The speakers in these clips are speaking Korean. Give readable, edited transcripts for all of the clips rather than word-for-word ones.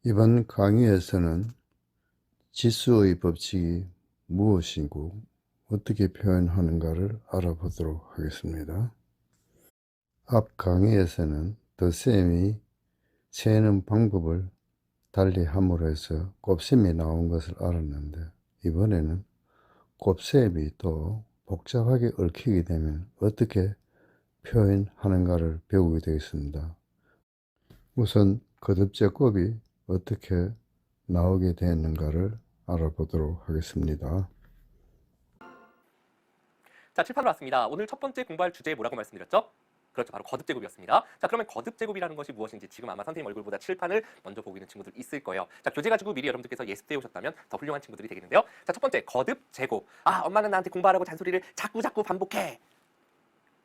이번 강의에서는 지수의 법칙이 무엇이고 어떻게 표현하는가를 알아보도록 하겠습니다. 앞 강의에서는 덧셈이 세는 방법을 달리 함으로 해서 곱셈이 나온 것을 알았는데, 이번에는 곱셈이 또 복잡하게 얽히게 되면 어떻게 표현하는가를 배우게 되겠습니다. 우선 거듭제곱이 어떻게 나오게 되었는가를 알아보도록 하겠습니다. 자, 칠판으로 왔습니다. 오늘 첫 번째 공부할 주제 뭐라고 말씀드렸죠? 그렇죠. 바로 거듭제곱이었습니다. 자, 그러면 거듭제곱이라는 것이 무엇인지 지금 아마 선생님 얼굴보다 칠판을 먼저 보고 있는 친구들 있을 거예요. 자, 교재 가지고 미리 여러분들께서 예습해 오셨다면 더 훌륭한 친구들이 되겠는데요. 자, 첫 번째 거듭제곱. 아, 엄마는 나한테 공부하라고 잔소리를 자꾸 반복해.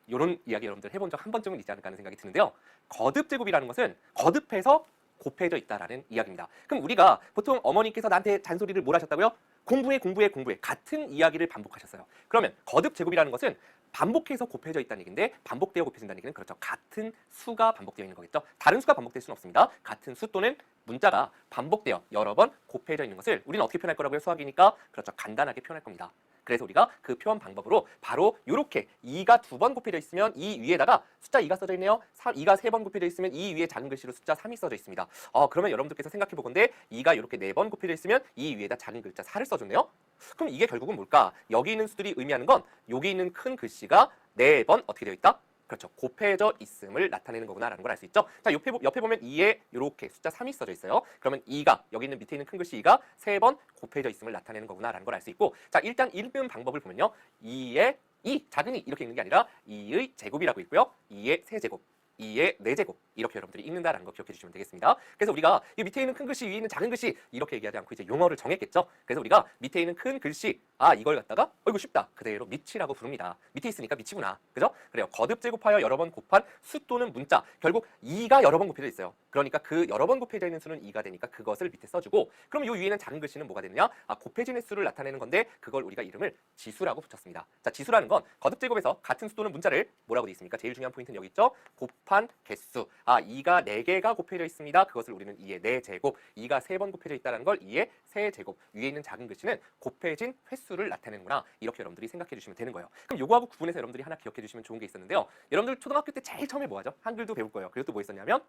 이런 이야기 여러분들 해본 적 한 번쯤은 있지 않을까 하는 생각이 드는데요. 거듭제곱이라는 것은 거듭해서 곱해져 있다라는 이야기입니다. 그럼 우리가 보통 어머니께서 나한테 잔소리를 뭘 하셨다고요? 공부해. 같은 이야기를 반복하셨어요. 그러면 거듭제곱이라는 것은 반복해서 곱해져 있다는 얘기인데, 반복되어 곱해진다는 얘기는 그렇죠. 같은 수가 반복되어 있는 거겠죠. 다른 수가 반복될 수는 없습니다. 같은 수 또는 문자가 반복되어 여러 번 곱해져 있는 것을 우리는 어떻게 표현할 거라고요? 수학이니까 그렇죠. 간단하게 표현할 겁니다. 그래서 우리가 그 표현 방법으로 바로 이렇게 2가 2번 곱해져 있으면 이 위에다가 숫자 2가 써져 있네요. 2가 3번 곱해져 있으면 이 위에 작은 글씨로 숫자 3이 써져 있습니다. 그러면 여러분들께서 생각해 보건데 2가 이렇게 4번 곱해져 있으면 이 위에다 작은 글자 4를 써줬네요. 그럼 이게 결국은 뭘까? 여기 있는 수들이 의미하는 건 여기 있는 큰 글씨가 4번 어떻게 되어 있다? 그렇죠. 곱해져 있음을 나타내는 거구나라는 걸 알 수 있죠. 자, 옆에 보면 2에 이렇게 숫자 3이 써져 있어요. 그러면 2가 여기 있는 밑에 있는 큰 글씨 2가 3번 곱해져 있음을 나타내는 거구나라는 걸 알 수 있고, 자, 일단 읽는 방법을 보면요. 2의 2, 작은 2 이렇게 읽는 게 아니라 2의 제곱이라고 있고요. 2의 세제곱, 2의 4제곱 이렇게 여러분들이 읽는다라는 거 기억해 주시면 되겠습니다. 그래서 우리가 이 밑에 있는 큰 글씨, 위에 있는 작은 글씨 이렇게 얘기하지 않고 이제 용어를 정했겠죠. 그래서 우리가 밑에 있는 큰 글씨, 이걸 갖다가 이거 쉽다. 그대로 밑이라고 부릅니다. 밑에 있으니까 밑이구나. 그죠? 그래요. 거듭 제곱하여 여러 번 곱한 수 또는 문자. 결국 2가 여러 번 곱해져 있어요. 그러니까 그 여러 번 곱해져 있는 수는 2가 되니까 그것을 밑에 써주고, 그럼 이 위에는 작은 글씨는 뭐가 되느냐? 곱해진 횟수를 나타내는 건데 그걸 우리가 이름을 지수라고 붙였습니다. 자, 지수라는 건 거듭 제곱에서 같은 수 또는 문자를 뭐라고 되어 있습니까? 제일 중요한 포인트는 여기 있죠. 곱한 개수. 2가 4개가 곱해져 있습니다. 그것을 우리는 2의 4제곱, 2가 3번 곱해져 있다는 걸 2의 세제곱, 위에 있는 작은 글씨는 곱해진 횟수를 나타내는구나. 이렇게 여러분들이 생각해 주시면 되는 거예요. 그럼 요거하고 구분해서 여러분들이 하나 기억해 주시면 좋은 게 있었는데요. 여러분들 초등학교 때 제일 처음에 뭐 하죠? 한글도 배울 거예요. 그리고 또 뭐 있었냐면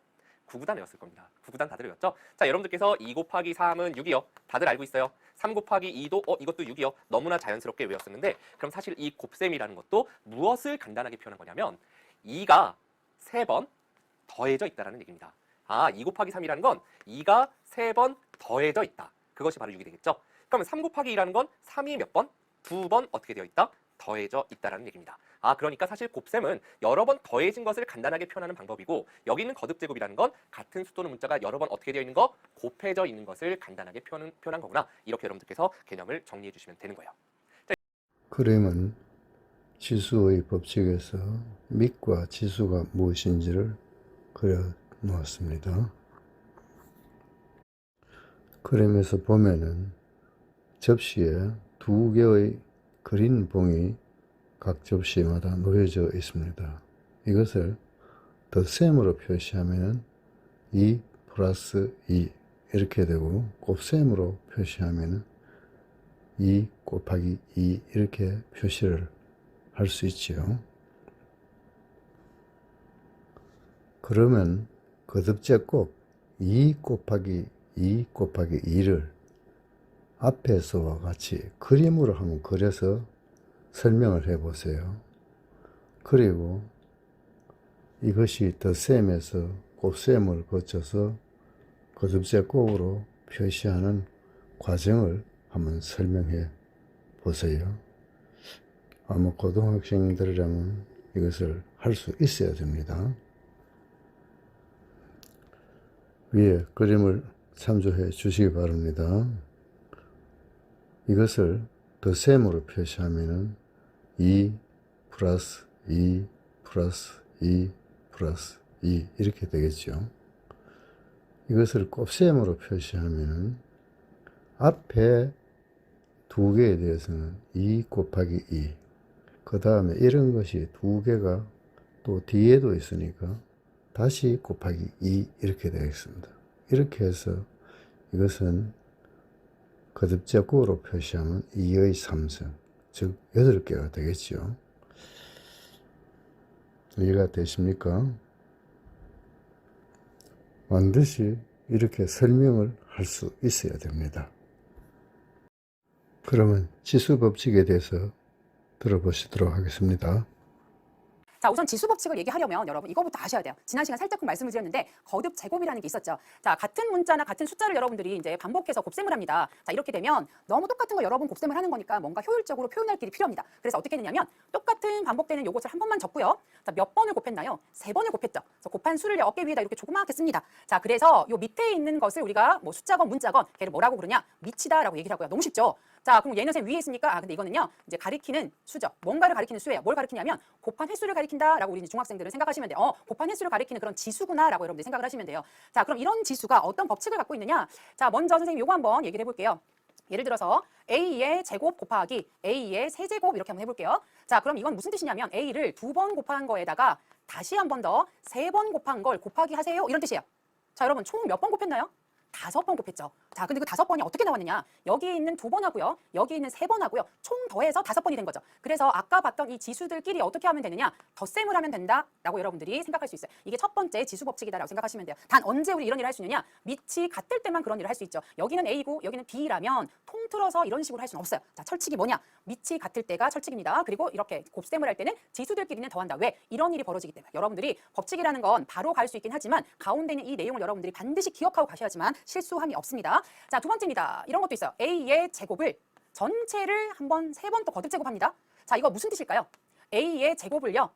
구구단 외웠을 겁니다. 구구단 다들 외웠죠? 자, 여러분들께서 2 곱하기 3은 6이요. 다들 알고 있어요. 3 곱하기 2도 이것도 6이요. 너무나 자연스럽게 외웠었는데, 그럼 사실 이 곱셈이라는 것도 무엇을 간단하게 표현한 거냐면 2가 3번 더해져 있다라는 얘기입니다. 2 곱하기 3이라는 건 2가 3번 더해져 있다. 그것이 바로 6이 되겠죠. 그러면 3 곱하기 2라는 건 3이 몇 번? 2번 어떻게 되어 있다? 더해져 있다라는 얘기입니다. 그러니까 사실 곱셈은 여러 번 더해진 것을 간단하게 표현하는 방법이고, 여기 있는 거듭제곱이라는 건 같은 수 또는 문자가 여러 번 어떻게 되어 있는 거? 곱해져 있는 것을 간단하게 표현한 거구나. 이렇게 여러분들께서 개념을 정리해 주시면 되는 거예요. 그림은 지수의 법칙에서 밑과 지수가 무엇인지를 그려 놓았습니다. 그림에서 보면은 접시에 2개의 그린 봉이 각 접시마다 놓여져 있습니다. 이것을 덧셈으로 표시하면 2 플러스 2 이렇게 되고, 곱셈으로 표시하면 2 곱하기 2 이렇게 표시를 할 수 있지요. 그러면 거듭제곱 2 곱하기 2 곱하기 2를 앞에서와 같이 그림으로 한번 그려서 설명을 해 보세요. 그리고 이것이 덧셈에서 곱셈을 거쳐서 거듭제곱으로 표시하는 과정을 한번 설명해 보세요. 아마 고등학생들이라면 이것을 할 수 있어야 됩니다. 위에 그림을 참조해 주시기 바랍니다. 이것을 덧셈으로 표시하면 2 플러스 2 플러스 2 플러스 2 이렇게 되겠죠. 이것을 곱셈으로 표시하면 앞에 2개에 대해서는 2 곱하기 2, 그 다음에 이런 것이 2개가 또 뒤에도 있으니까 다시 곱하기 2 이렇게 되겠습니다. 이렇게 해서 이것은 거듭제곱으로 표시하면 2의 3승, 즉 8개가 되겠죠. 이해가 되십니까? 반드시 이렇게 설명을 할 수 있어야 됩니다. 그러면 지수 법칙에 대해서 들어보시도록 하겠습니다. 자, 우선 지수 법칙을 얘기하려면 여러분 이거부터 아셔야 돼요. 지난 시간 살짝 말씀을 드렸는데 거듭 제곱이라는 게 있었죠. 자, 같은 문자나 같은 숫자를 여러분들이 이제 반복해서 곱셈을 합니다. 자, 이렇게 되면 너무 똑같은 거 여러 번 곱셈을 하는 거니까 뭔가 효율적으로 표현할 길이 필요합니다. 그래서 어떻게 되냐면 똑같은 반복되는 요것을 한 번만 적고요. 자, 몇 번을 곱했나요? 3번을 곱했죠. 그래서 곱한 수를 어깨 위에다 이렇게 조그맣게 씁니다. 자, 그래서 요 밑에 있는 것을 우리가 뭐 숫자건 문자건 걔를 뭐라고 부르냐? 미치다라고 얘기를 하고요. 너무 쉽죠? 자, 그럼 얘는 선생님 위에 있으니까 근데 이거는요. 이제 가리키는 수죠. 뭔가를 가리키는 수예요. 뭘 가리키냐면 곱한 횟수를 가리킨다라고 우리 이제 중학생들은 생각하시면 돼요. 곱한 횟수를 가리키는 그런 지수구나라고 여러분들 생각을 하시면 돼요. 자, 그럼 이런 지수가 어떤 법칙을 갖고 있느냐? 자, 먼저 선생님 요거 한번 얘기를 해볼게요. 예를 들어서 A의 제곱 곱하기 A의 세제곱 이렇게 한번 해볼게요. 자, 그럼 이건 무슨 뜻이냐면 A를 2번 곱한 거에다가 다시 한 번 더 3번 곱한 걸 곱하기 하세요. 이런 뜻이에요. 자, 여러분 총 몇 번 곱했나요? 5번 곱했죠. 자, 근데 그 5번이 어떻게 나왔느냐? 여기에 있는 2번 하고요. 여기 있는 3번 하고요. 총 더해서 5번이 된 거죠. 그래서 아까 봤던 이 지수들끼리 어떻게 하면 되느냐? 덧셈을 하면 된다라고 여러분들이 생각할 수 있어요. 이게 첫 번째 지수 법칙이다라고 생각하시면 돼요. 단 언제 우리 이런 일을 할 수 있느냐? 밑이 같을 때만 그런 일을 할 수 있죠. 여기는 A고 여기는 B라면 통틀어서 이런 식으로 할 수는 없어요. 자, 철칙이 뭐냐? 밑이 같을 때가 철칙입니다. 그리고 이렇게 곱셈을 할 때는 지수들끼리는 더한다. 왜? 이런 일이 벌어지기 때문에. 여러분들이 법칙이라는 건 바로 갈 수 있긴 하지만 가운데 있는 이 내용을 여러분들이 반드시 기억하고 가셔야지만 실수함이 없습니다. 자, 두 번째입니다. 이런 것도 있어요. A의 제곱을 전체를 한번 3번 또 거듭 제곱합니다. 자, 이거 무슨 뜻일까요? A의 제곱을요.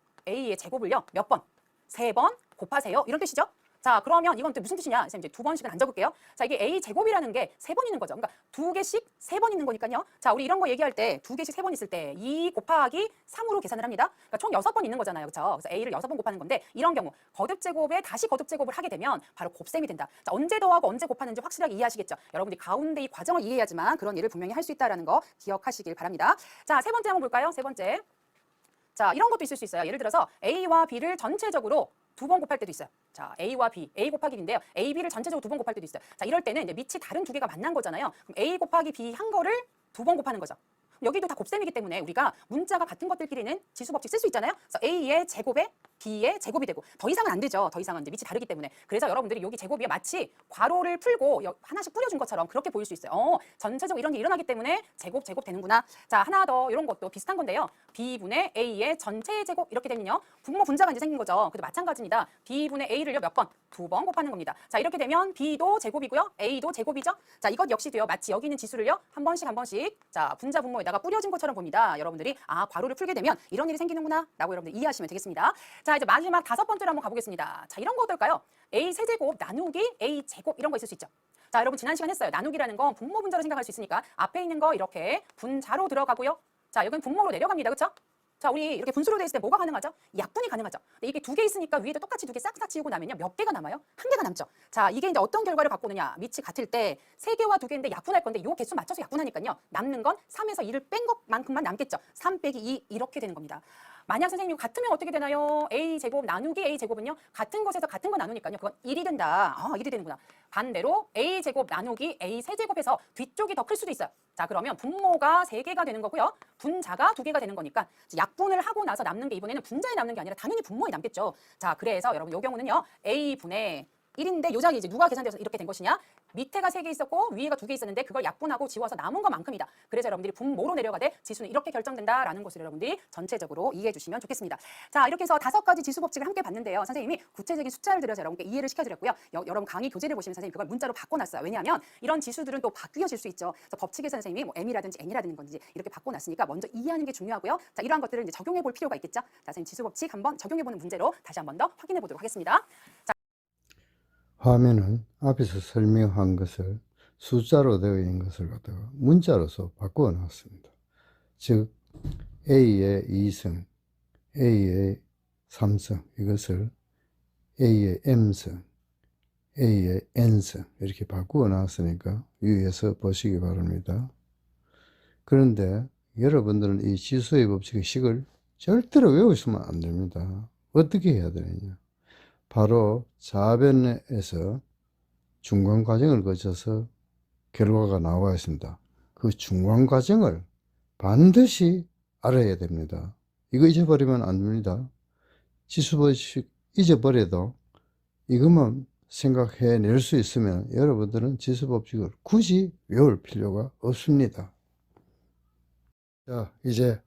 몇 번? 3번 곱하세요. 이런 뜻이죠? 자, 그러면 이건 또 무슨 뜻이냐? 선생님 이제 2번씩은 안 적을게요. 자, 이게 A 제곱이라는 게 3번 있는 거죠. 그러니까 2개씩 3번 있는 거니까요. 자, 우리 이런 거 얘기할 때 2개씩 3번 있을 때 2 곱하기 3으로 계산을 합니다. 그러니까 총 6번 있는 거잖아요. 그렇죠? 그래서 A를 6번 곱하는 건데 이런 경우 거듭 제곱에 다시 거듭 제곱을 하게 되면 바로 곱셈이 된다. 자, 언제 더하고 언제 곱하는지 확실하게 이해하시겠죠? 여러분들이 가운데 이 과정을 이해해야지만 그런 일을 분명히 할 수 있다라는 거 기억하시길 바랍니다. 자, 세 번째 한번 볼까요? 세 번째. 자, 이런 것도 있을 수 있어요. 예를 들어서 A와 B를 전체적으로 2번 곱할 때도 있어요. 자, A와 B, A 곱하기 B인데요. A, B를 전체적으로 2번 곱할 때도 있어요. 자, 이럴 때는 이제 밑이 다른 두 개가 만난 거잖아요. 그럼 A 곱하기 B 한 거를 2번 곱하는 거죠. 여기도 다 곱셈이기 때문에 우리가 문자가 같은 것들끼리는 지수 법칙 쓸 수 있잖아요. 그래서 A의 제곱에 B의 제곱이 되고 더 이상은 안 되죠. 더 이상은 이제 밑이 다르기 때문에. 그래서 여러분들이 여기 제곱이 마치 괄호를 풀고 하나씩 뿌려준 것처럼 그렇게 보일 수 있어요. 전체적으로 이런 게 일어나기 때문에 제곱 되는구나. 자, 하나 더 이런 것도 비슷한 건데요. B분의 A의 전체 제곱 이렇게 되면요. 분모 분자가 이제 생긴 거죠. 그래도 마찬가지입니다. B분의 A를요 몇 번? 2번 곱하는 겁니다. 자, 이렇게 되면 B도 제곱이고요. A도 제곱이죠. 자, 이것 역시도요. 마치 여기 있는 지수를요. 한 번씩 자, 분자 분모에다가 뿌려진 것처럼 봅니다. 여러분들이 괄호를 풀게 되면 이런 일이 생기는구나 라고 여러분들 이해하시면 되겠습니다. 자, 이제 마지막 5번째로 한번 가보겠습니다. 자, 이런 거 어떨까요? A 세제곱 나누기 A 제곱 이런 거 있을 수 있죠. 자, 여러분 지난 시간 했어요. 나누기라는 건 분모 분자로 생각할 수 있으니까 앞에 있는 거 이렇게 분자로 들어가고요. 자, 여기는 분모로 내려갑니다. 그렇죠? 자, 우리 이렇게 분수로 돼 있을 때 뭐가 가능하죠? 약분이 가능하죠. 근데 이게 2개 있으니까 위에도 똑같이 2개 싹싹 지우고 나면요. 몇 개가 남아요? 1개가 남죠. 자, 이게 이제 어떤 결과를 갖고 오느냐? 밑이 같을 때 3개와 2개인데 약분할 건데 요 개수 맞춰서 약분하니까요. 남는 건 3에서 2를 뺀 것만큼만 남겠죠. 3 빼기 2 이렇게 되는 겁니다. 만약 선생님 같으면 어떻게 되나요? A 제곱 나누기 A 제곱은요. 같은 것에서 같은 거 나누니까요. 그건 1이 된다. 1이 되는구나. 반대로 A 제곱 나누기 A 세제곱해서 뒤쪽이 더 클 수도 있어요. 자, 그러면 분모가 3개가 되는 거고요. 분자가 2개가 되는 거니까 약분을 하고 나서 남는 게 이번에는 분자에 남는 게 아니라 당연히 분모에 남겠죠. 자, 그래서 여러분 요 경우는요. A분의 1인데 요장이 이제 누가 계산돼서 이렇게 된 것이냐? 밑에가 3개 있었고 위에가 2개 있었는데 그걸 약분하고 지워서 남은 것만큼이다. 그래서 여러분들이 분모로 내려가되 지수는 이렇게 결정된다라는 것을 여러분들이 전체적으로 이해해 주시면 좋겠습니다. 자, 이렇게 해서 5가지 지수 법칙을 함께 봤는데요. 선생님이 구체적인 숫자를 들여서 여러분께 이해를 시켜드렸고요. 여러분 강의 교재를 보시면 선생님 그걸 문자로 바꿔놨어요. 왜냐하면 이런 지수들은 또 바뀌어질 수 있죠. 그래서 법칙에서 선생님이 뭐 m이라든지 n이라든지 건지 이렇게 바꿔놨으니까 먼저 이해하는 게 중요하고요. 자, 이러한 것들을 이제 적용해 볼 필요가 있겠죠. 자, 선생님 지수 법칙 한번 적용해 보는 문제로 다시 한번 더 확인해 보도록 하겠습니다. 자, 화면은 앞에서 설명한 것을 숫자로 되어 있는 것을 갖다가 문자로서 바꾸어 놨습니다. 즉 A의 2승, A의 3승 이것을 A의 M승, A의 N승 이렇게 바꾸어 놨으니까 유의해서 보시기 바랍니다. 그런데 여러분들은 이 지수의 법칙의 식을 절대로 외우시면 안 됩니다. 어떻게 해야 되느냐? 바로 자변에서 중간 과정을 거쳐서 결과가 나와 있습니다. 그 중간 과정을 반드시 알아야 됩니다. 이거 잊어버리면 안 됩니다. 지수법칙 잊어버려도 이것만 생각해낼 수 있으면 여러분들은 지수법칙을 굳이 외울 필요가 없습니다. 자, 이제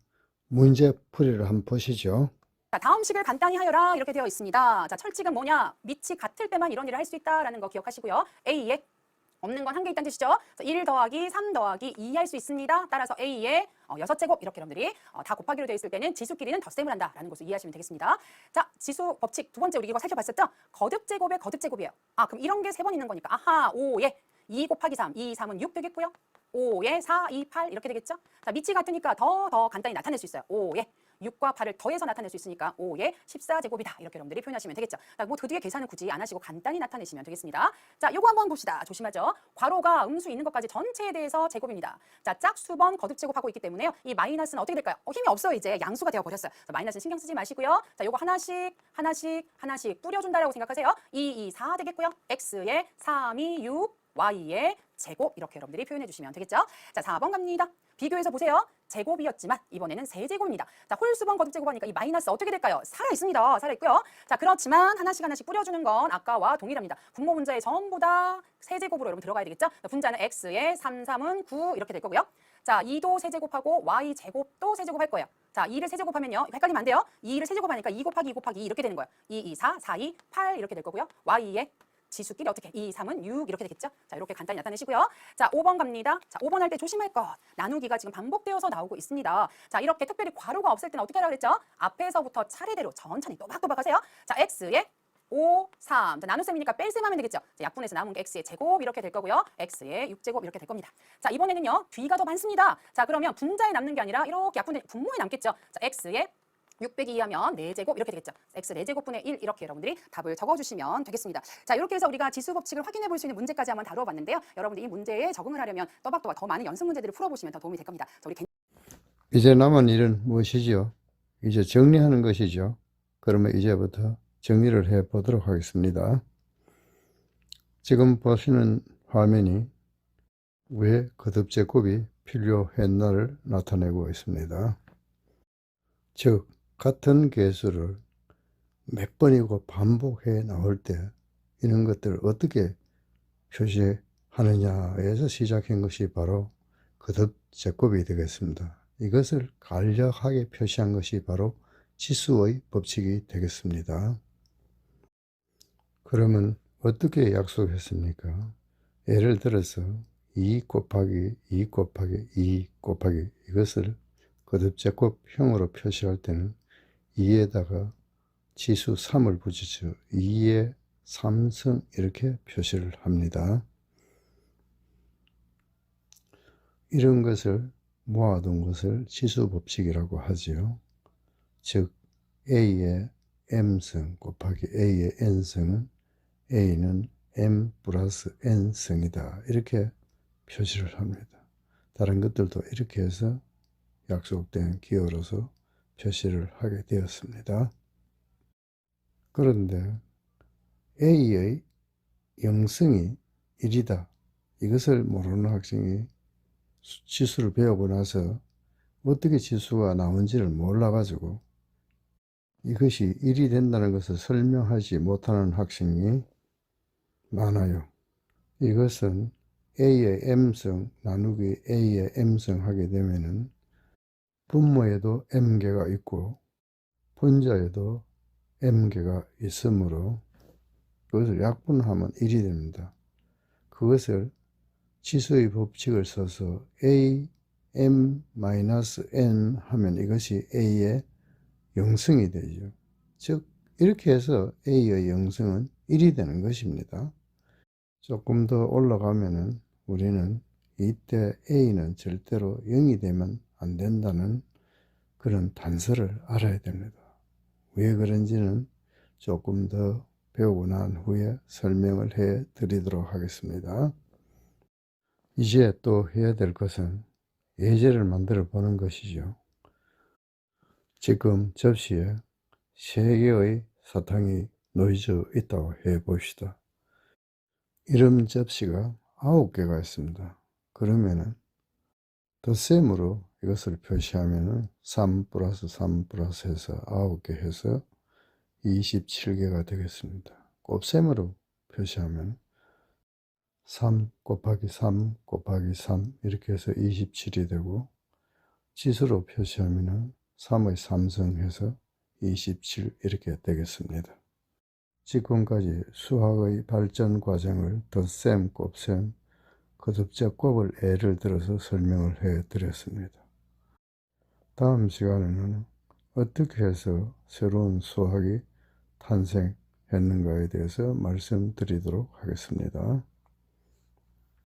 문제 풀이를 한번 보시죠. 자, 다음 식을 간단히 하여라 이렇게 되어 있습니다. 자, 철칙은 뭐냐? 밑이 같을 때만 이런 일을 할 수 있다라는 거 기억하시고요. A에 없는 건 한 개 있다는 뜻이죠. 1 더하기 3 더하기 2 할 수 있습니다. 따라서 A의 6제곱 이렇게 여러분들이 다 곱하기로 되어 있을 때는 지수끼리는 덧셈을 한다라는 것을 이해하시면 되겠습니다. 자, 지수 법칙 두 번째 우리 이거 살펴봤었죠? 거듭제곱의 거듭제곱이에요. 아, 그럼 이런 게 3번 있는 거니까 아하, 5에 2 곱하기 3, 2, 3은 6 되겠고요. 5에 4, 2, 8 이렇게 되겠죠? 자, 밑이 같으니까 더 간단히 나타낼 수 있어요. 5에 6과 8을 더해서 나타낼 수 있으니까 5의 14제곱이다. 이렇게 여러분들이 표현하시면 되겠죠. 자, 뭐 그 뒤에 계산은 굳이 안 하시고 간단히 나타내시면 되겠습니다. 자, 요거 한번 봅시다. 조심하죠. 괄호가 음수 있는 것까지 전체에 대해서 제곱입니다. 자, 짝수번 거듭제곱하고 있기 때문에요. 이 마이너스는 어떻게 될까요? 힘이 없어요. 이제 양수가 되어버렸어요. 자, 마이너스는 신경 쓰지 마시고요. 자, 요거 하나씩 뿌려준다라고 생각하세요. 2, 2, 4 되겠고요. x에 3, 2, 6, y의 제곱 이렇게 여러분들이 표현해 주시면 되겠죠. 자, 4번 갑니다. 비교해서 보세요. 제곱이었지만 이번에는 세제곱입니다. 자, 홀수번 거듭제곱하니까 이 마이너스 어떻게 될까요? 살아있습니다. 살아있고요. 자, 그렇지만 하나씩 뿌려주는 건 아까와 동일합니다. 분모 분자에 전부 다 세제곱으로 여러분 들어가야 되겠죠? 자, 분자는 x에 3, 3은 9 이렇게 될 거고요. 자, 2도 세제곱하고 y 제곱도 세제곱할 거예요. 자, 2를 세제곱하면요. 헷갈리면 안 돼요. 2를 세제곱하니까 2 곱하기 2 곱하기 2 이렇게 되는 거예요. 2, 2, 4, 4, 2, 8 이렇게 될 거고요. y의 지수끼리 어떻게 2, 3은 6 이렇게 되겠죠? 자, 이렇게 간단히 나타내시고요. 자, 5번 갑니다. 자, 5번 할 때 조심할 것. 나누기가 지금 반복되어서 나오고 있습니다. 자, 이렇게 특별히 괄호가 없을 때는 어떻게 하라고 그랬죠? 앞에서부터 차례대로 천천히 또박또박 하세요. 자, x에 5, 3. 자, 나눗셈이니까 뺄셈 하면 되겠죠? 자, 약분해서 남은 게 x의 제곱 이렇게 될 거고요. x의 6제곱 이렇게 될 겁니다. 자, 이번에는요. 뒤가 더 많습니다. 자, 그러면 분자에 남는 게 아니라 이렇게 약분된 분모에 남겠죠? 자, x의 6 빼기 2 하면 4제곱 이렇게 되겠죠. x 4제곱분의 1 이렇게 여러분들이 답을 적어주시면 되겠습니다. 자, 이렇게 해서 우리가 지수 법칙을 확인해 볼 수 있는 문제까지 한번 다루어 봤는데요. 여러분들이 이 문제에 적응을 하려면 또박또박 더 많은 연습 문제들을 풀어보시면 더 도움이 될 겁니다. 자, 우리 이제 남은 일은 무엇이죠? 이제 정리하는 것이죠. 그러면 이제부터 정리를 해 보도록 하겠습니다. 지금 보시는 화면이 왜 거듭제곱이 필요했나를 나타내고 있습니다. 즉, 같은 개수를 몇 번이고 반복해 나올 때 이런 것들을 어떻게 표시하느냐에서 시작한 것이 바로 거듭제곱이 되겠습니다. 이것을 간략하게 표시한 것이 바로 지수의 법칙이 되겠습니다. 그러면 어떻게 약속했습니까? 예를 들어서 2 곱하기 2 곱하기 2 곱하기 이것을 거듭제곱형으로 표시할 때는 2에다가 지수 3을 붙이죠. 2의 3승 이렇게 표시를 합니다. 이런 것을 모아둔 것을 지수 법칙이라고 하지요. 즉 A의 M승 곱하기 A의 N승은 A는 M 플러스 N승이다. 이렇게 표시를 합니다. 다른 것들도 이렇게 해서 약속된 기호로서 표시를 하게 되었습니다. 그런데 A의 영승이 1이다. 이것을 모르는 학생이 지수를 배우고 나서 어떻게 지수가 나온지를 몰라가지고 이것이 1이 된다는 것을 설명하지 못하는 학생이 많아요. 이것은 A의 M승 나누기 A의 M승 하게 되면은 분모에도 M개가 있고 분자에도 M개가 있으므로 그것을 약분하면 1이 됩니다. 그것을 지수의 법칙을 써서 A, M-N 하면 이것이 A의 영승이 되죠. 즉 이렇게 해서 A의 영승은 1이 되는 것입니다. 조금 더 올라가면은 우리는 이때 A는 절대로 0이 되면 안 된다는 그런 단서를 알아야 됩니다. 왜 그런지는 조금 더 배우고 난 후에 설명을 해 드리도록 하겠습니다. 이제 또 해야 될 것은 예제를 만들어 보는 것이죠. 지금 접시에 3개의 사탕이 놓여져 있다고 해 봅시다. 이런 접시가 9개가 있습니다. 그러면은 덧셈으로 이것을 표시하면은 3 플러스 3 플러스 해서 9개 해서 27개가 되겠습니다. 곱셈으로 표시하면 3 곱하기 3 곱하기 3 이렇게 해서 27이 되고, 지수로 표시하면 3의 3승 해서 27 이렇게 되겠습니다. 지금까지 수학의 발전 과정을 덧셈, 곱셈, 거듭제곱을 예를 들어서 설명을 해 드렸습니다. 다음 시간에는 어떻게 해서 새로운 수학이 탄생했는가에 대해서 말씀드리도록 하겠습니다.